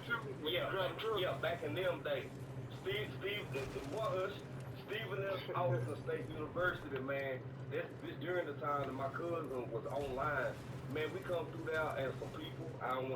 too? When you drive the truck? Yeah, back in them days. Stephen F. Austin State University, man. This during the time that my cousin was online. Man, we come through there and some people. I ain't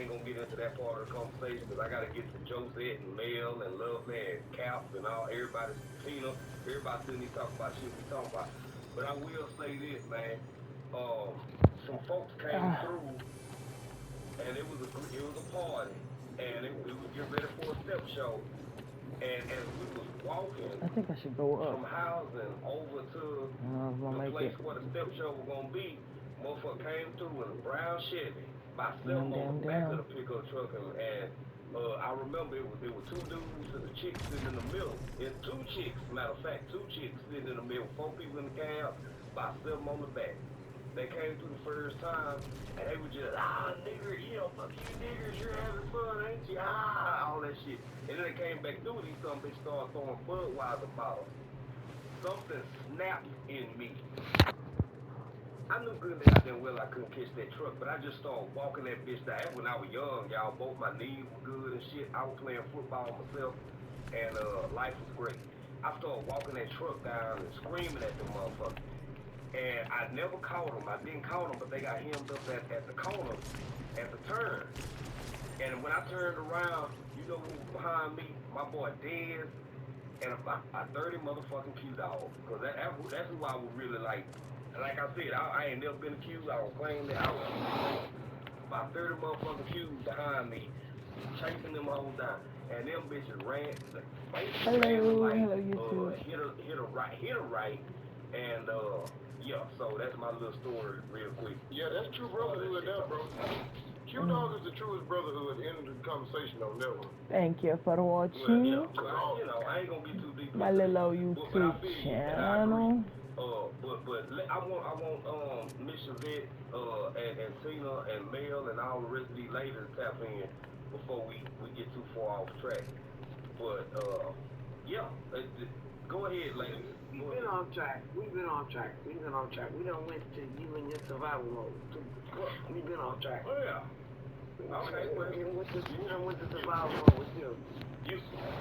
gonna get into that part of the conversation because I gotta get to Josette and Mel and Lovely and Cap and all everybody, Tina, everybody sitting here talking about shit we talking about. But I will say this, man. Some folks came through and it was a party and we was getting ready for a step show. And as we was walking I think I should go up. from housing over to I don't know if I'm the gonna make place it. where the step show was gonna be, motherfucker came through in a brown Chevy by Damn, self on the damn, back of damn. the pickup truck and I remember it was two dudes and a chick sitting in the middle. It's two chicks, matter of fact, two chicks sitting in the middle, four people in the cab, by self on the back. They came through the first time and they were just, nigger, fuck you niggers, you're having fun, ain't you? All that shit. And then they came back through these some bitch started throwing Budweiser bottles. Something snapped in me. I knew good and goddamn well I couldn't catch that truck, but I just started walking that bitch down. When I was young, y'all, both my knees were good and shit. I was playing football myself, and life was great. I started walking that truck down and screaming at the motherfucker. And I never caught them. I didn't caught them, but they got hemmed up at the corner, at the turn. And when I turned around, you know who was behind me? My boy Dez and about 30 motherfucking Q dogs. Because that's who I was really like. Like I said, I ain't never been accused. I don't claim that. I was Q. About 30 motherfucking Qs behind me, chasing them all down. And them bitches basically ran the Hello, light, hello YouTube. hit a right, and yeah. So that's my little story, real quick. Yeah, that's true brotherhood now, bro. Q-Dog is the truest brotherhood. End of the conversation on that one. Thank you for Well, yeah, watching I ain't gonna get too deep my into this, little but I YouTube feel you and I agree. channel. I want Miss Chevette, and Tina and Mel and all the rest of these ladies to tap in before we get too far off track. But yeah, go ahead, ladies. We've been off track. We've been off track. We've been off track. We don't went to you in your survival mode. We've been off track. Oh yeah. Okay, well, We went to survival mode with you.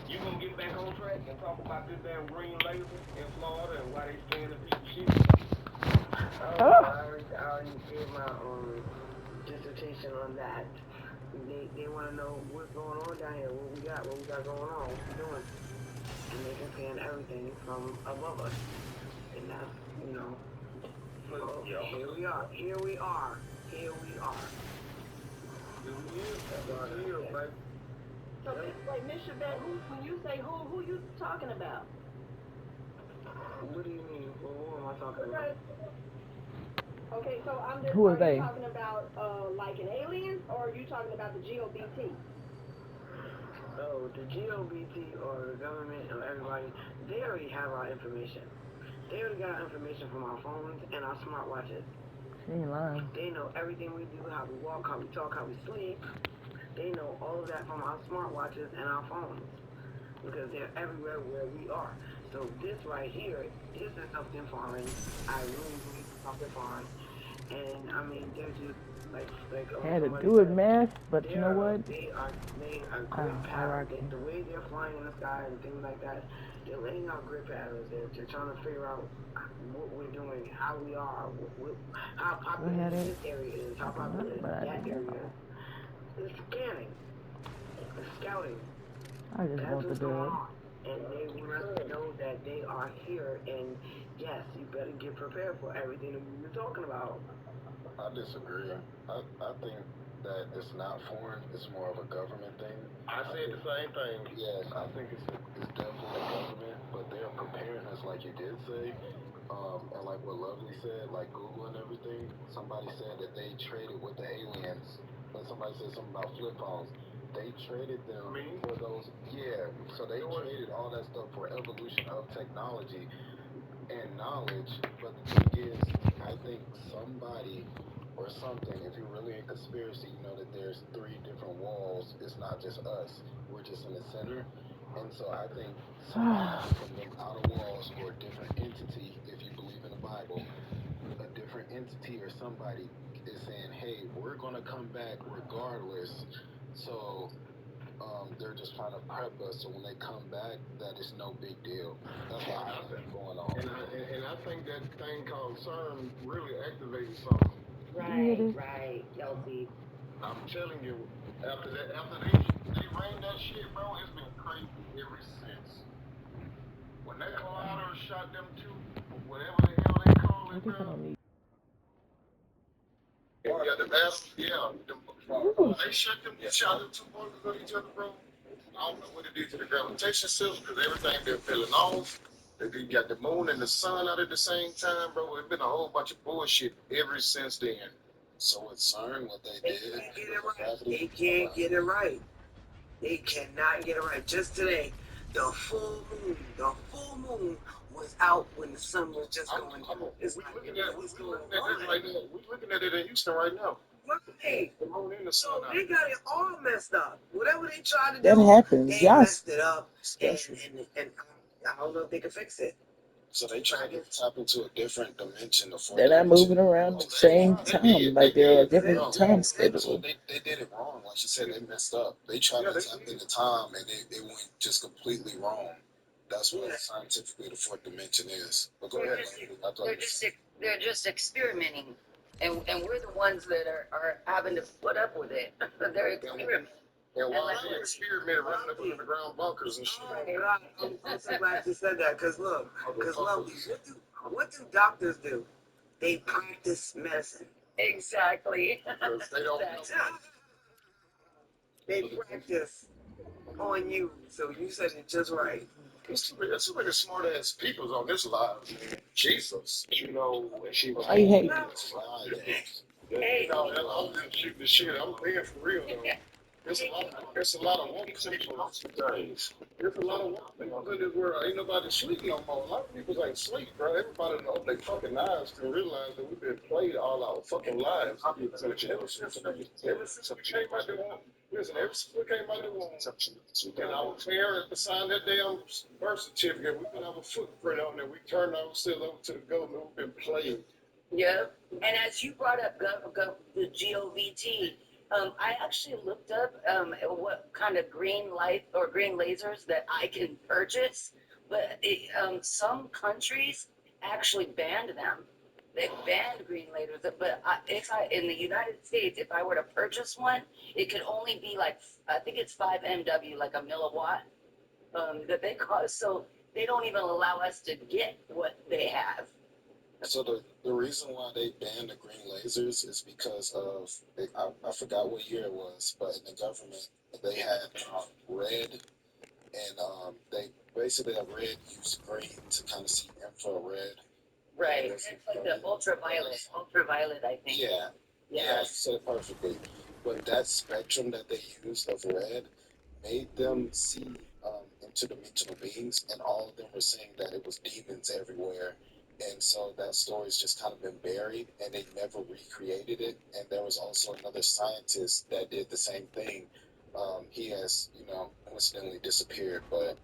you gonna get back on track and talk about this damn green laser in Florida and why they scaring the piece of shit? Oh, Ah, I already did my dissertation on that. They want to know what's going on down here, what we got going on, what we doing, and they can scan everything from above us, and that's so here we are, here we are, here we are. Here we is, baby. So, like, Miss Chevette, when you say who you talking about? What do you mean? Well, who am I talking about? Okay, so I'm just, who are are you they? talking about, like an alien, or are you talking about the GOBT? So the GOBT or the government or everybody, they already have our information. They already got our information from our phones and our smartwatches. She ain't lying. They know everything we do, how we walk, how we talk, how we sleep. They know all of that from our smartwatches and our phones because they're everywhere where we are. So this right here, this is something foreign. I really believe it's something foreign. And I mean, they're just like I had to somebody do it, said, math, but you know what? they are grid I rock patterns. The way they're flying in the sky and things like that, they're laying out grid patterns. They're trying to figure out what we're doing, how we are, how popular this area is, how popular that area is. It's scanning, it's scouting. I just That's want the what's going dub. on. And they want us to know that they are here. And yes, you better get prepared for everything that we were talking about. I disagree. I think that it's not foreign. It's more of a government thing. I said the same thing. Yes, I think it's definitely government, but they're preparing us, like you did say, and like what Lovely said, like Google and everything. Somebody said that they traded with the aliens, but somebody said something about flip phones. They traded them for those. Yeah, so they traded all that stuff for evolution of technology and knowledge. But the thing is, I think somebody or something, if you're really in conspiracy, you know that there's three different walls. It's not just us. We're just in the center. And so I think somebody from them outer walls or a different entity, if you believe in the Bible, a different entity or somebody is saying, hey, we're going to come back regardless. So they're just trying to prep us so when they come back, that it's no big deal. That's what I think going on. And I think that thing called CERN really activated something. Right, Kelsey. I'm telling you, after they ran that shit, bro, it's been crazy ever since. When that collider shot them two, whatever the hell they call I it, guess I bro. don't need. And you got the mask, yeah. They shot them two boys at each other, bro. I don't know what it did to the gravitation system because everything been feeling off. You got the moon and the sun out at the same time, bro. It's been a whole bunch of bullshit ever since then. So it's CERN what they They did. can't get it right. They can't get it right. They cannot get it right. Just today, the full moon was out when the sun was just going. It's We like, looking at what's we going looking at on? it right now. We looking at it in Houston right now. Right. The moon and the So sun out. they got it all messed up. Whatever they tried to That do, happens. they Y'all messed it up. special. And I don't know if they can fix it. So they tried to tap into a different dimension, the fourth They're not dimension. moving around at the same time. Like they're a different time So schedule. they did it wrong. Like you said, they messed up. They tried to tap into time and they went just completely wrong. That's what scientifically the fourth dimension is. But go ahead, Lady. I thought They're just experimenting, and we're the ones that are having to put up with it. They're experimenting. And while they experimented running up underground bunkers and shit. Oh God, I'm so glad you said that. Cause look, lovely, what do doctors do? They practice medicine. Exactly. They don't. They practice on you. So you said it just right. There's so many smart ass people on this live. Jesus, you know, and she was. Why you hate? You know, I'm just shooting the shit. I'm being for real though. There's a lot of woke people things. There's a lot of woke people in this world. Ain't nobody sleep no more. A lot of people ain't sleep, bro. Everybody know their fucking lives to realize that we've been played all our fucking lives. Ever since we came out the womb. Listen, ever since we came out the womb, and our parents signed that damn birth certificate, we put our footprint on there. We turned ourselves over to the government. We've been played. Yeah. And as you brought up the GOVT, I actually looked up what kind of green light or green lasers that I can purchase, but some countries actually banned them. They banned green lasers, but in the United States, if I were to purchase one, it could only be like, I think it's 5 MW, like a milliwatt, that they cost. So they don't even allow us to get what they have. So the reason why they banned the green lasers is because of I forgot what year it was, but in the government they had red and they basically have red used green to kind of see infrared. Right. It's like the ultraviolet, I think. Yeah, you said it perfectly. But that spectrum that they used of red made them see interdimensional beings, and all of them were saying that it was demons everywhere. And so that story's just kind of been buried, and they never recreated it. And there was also another scientist that did the same thing. He has, coincidentally disappeared, but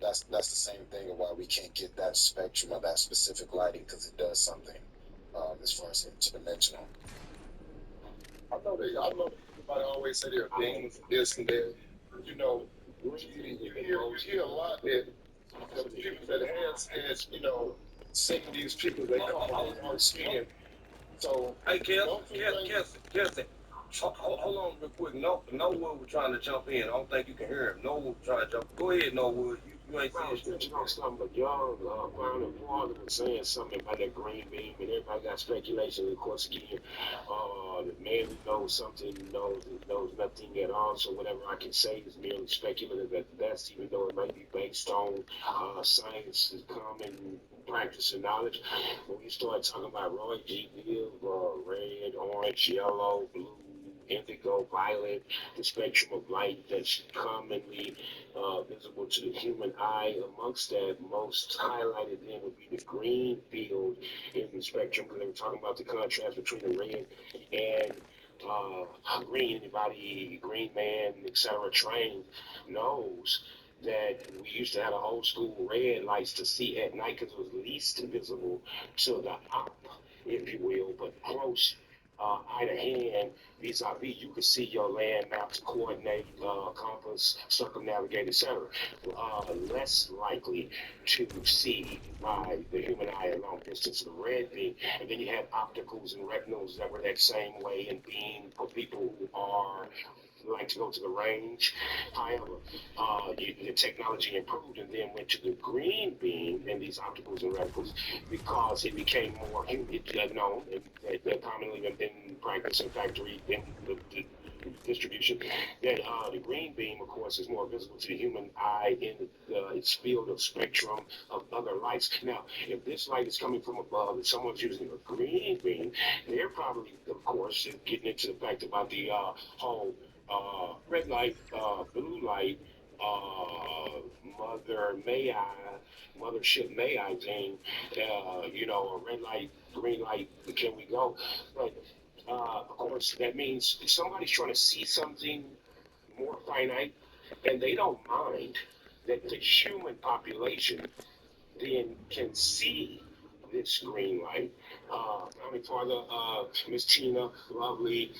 that's the same thing of why we can't get that spectrum of that specific lighting because it does something as far as interdimensional. I know everybody always say they're things, this and that. You know, you hear a lot that the people that has, seen these people, they come from dark skin. So, Hey, Kelsey. Hold on real quick. No Wood was trying to jump in. I don't think you can hear him. No Wood was trying to jump. Go ahead, No Wood. You ain't saying shit. You know something, but y'all, Brown and Paul was saying something about that green beam, and everybody got speculation. Of course, again, the man who knows something knows nothing at all. So whatever I can say is merely speculative at best, even though it might be based on science, common practice and knowledge. When we start talking about Roy G. Biv, red, orange, yellow, blue, indigo, violet, the spectrum of light that's commonly visible to the human eye. Amongst that, most highlighted then would be the green field in the spectrum, because they were talking about the contrast between the red and green. Anybody, green man, etc., trained knows that we used to have the old school red lights to see at night because it was least visible to the op, if you will, but close eye to hand vis-a-vis. You can see your land maps, coordinate, compass, circumnavigate, etc. Less likely to see by the human eye at long distance, the red beam. And then you had opticals and retinals that were that same way and beam for people who are like to go to the range. However, the technology improved and then went to the green beam and these opticals and reticles because it became more known and they're commonly in practice in factory in the distribution that the green beam, of course, is more visible to the human eye in its field of spectrum of other lights. Now, if this light is coming from above and someone's using a green beam, they're probably, of course, getting into the fact about the whole red light, blue light, mother may I, mothership may I thing, a red light, green light, can we go? But of course, that means if somebody's trying to see something more finite, and they don't mind that the human population then can see this green light. Founding Father, Miss Tina, lovely,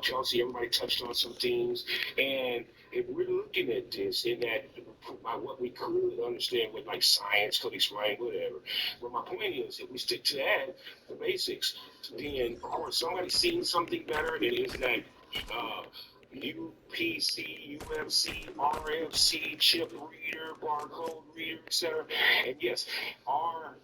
Chelsea, everybody touched on some things. And if we're looking at this in that, by what we could understand with like science could explain, whatever. But my point is, if we stick to that, the basics, then of course somebody's seeing something better. It is that UPC, UFC, RFC, chip reader, barcode reader, etc. And yes,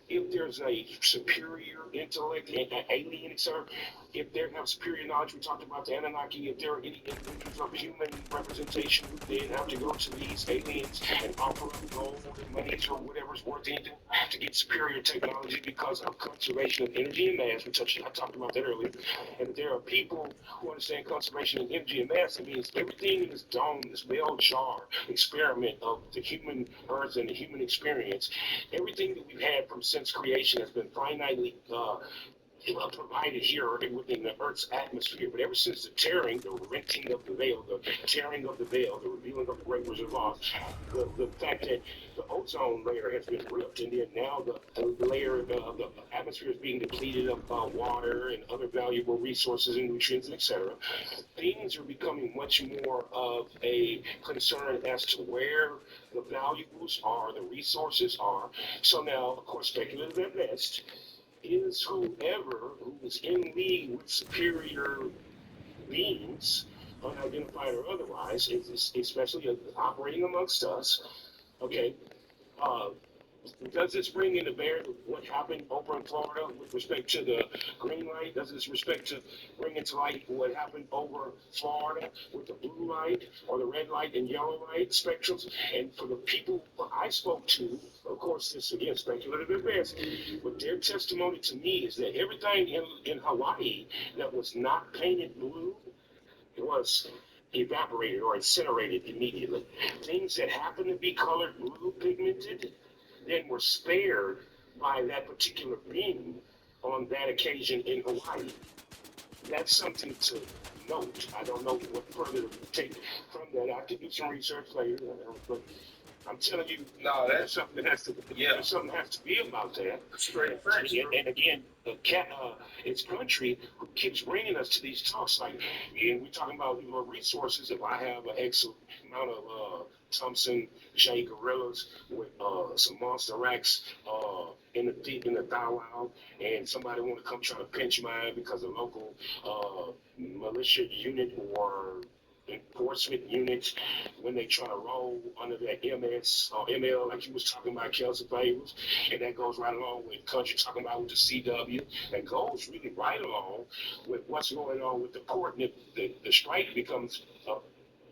if there's a superior intellect, an alien, etc., if they have superior knowledge, we talked about the Anunnaki, if there are any individuals of human representation who then have to go to these aliens and offer them gold and money or whatever's worth anything to get superior technology because of conservation of energy and mass. I talked about that earlier. And there are people who understand conservation of energy and mass. It means everything in this dome, this bell jar experiment of the human earth and the human experience, everything that we've had from since creation has been finitely provided here within the Earth's atmosphere. But ever since the tearing, the renting of the veil, the tearing of the veil, the revealing of the great wizard of Oz, the fact that the ozone layer has been ripped, and then now the layer of the atmosphere is being depleted of water and other valuable resources and nutrients, etc. Things are becoming much more of a concern as to where the valuables are, the resources are. So now, of course, speculative at best is whoever who is in league with superior beings, unidentified or otherwise, especially operating amongst us. Okay, uh, does this bring into bear what happened over in Florida with respect to the green light? Does this bring into light what happened over Florida with the blue light or the red light and yellow light spectrums? And for the people I spoke to, of course, this again speculative advance, but their testimony to me is that everything in Hawaii that was not painted blue was evaporated or incinerated immediately. Things that happened to be colored blue pigmented then were spared by that particular being on that occasion in Hawaii. That's something to note. I don't know what further to take from that. I have to do some research later, but I'm telling you, no, that's something that has to, yeah, something has to be about that. Straight facts. And again, it's country who keeps bringing us to these talks. Like, and we're talking about resources. If I have an X amount of Thompson J gorillas with some monster racks in the deep in the Thou Wow, and somebody want to come try to pinch mine because a local militia unit or enforcement units when they try to roll under that MS or ML, like you was talking about, Kelsey Favors, and that goes right along with country talking about with the CW, that goes really right along with what's going on with the court, and the strike becomes a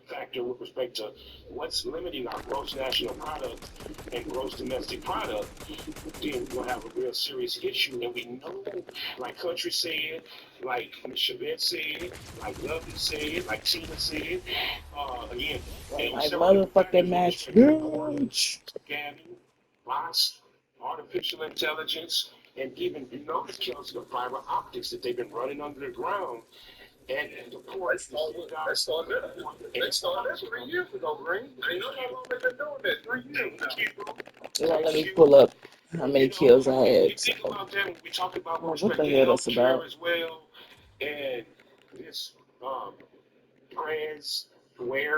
factor with respect to what's limiting our gross national product and gross domestic product, then we'll have a real serious issue. And we know, like Country said, like Ms. Chavette said, like Lovey said, like Tina said, again, And my several different motherfucking factors match. huge. Scamming, bots, artificial intelligence, and even, you notice, Kelsey, the fiber optics that they've been running under the ground. And the port They started that 3 years ago, Green. You know how long they've been doing that? 3 years now. Let me pull up how many kills I you had. think So, about that when we talk about what respect the to hell that's healthcare about? as well. And this trans wear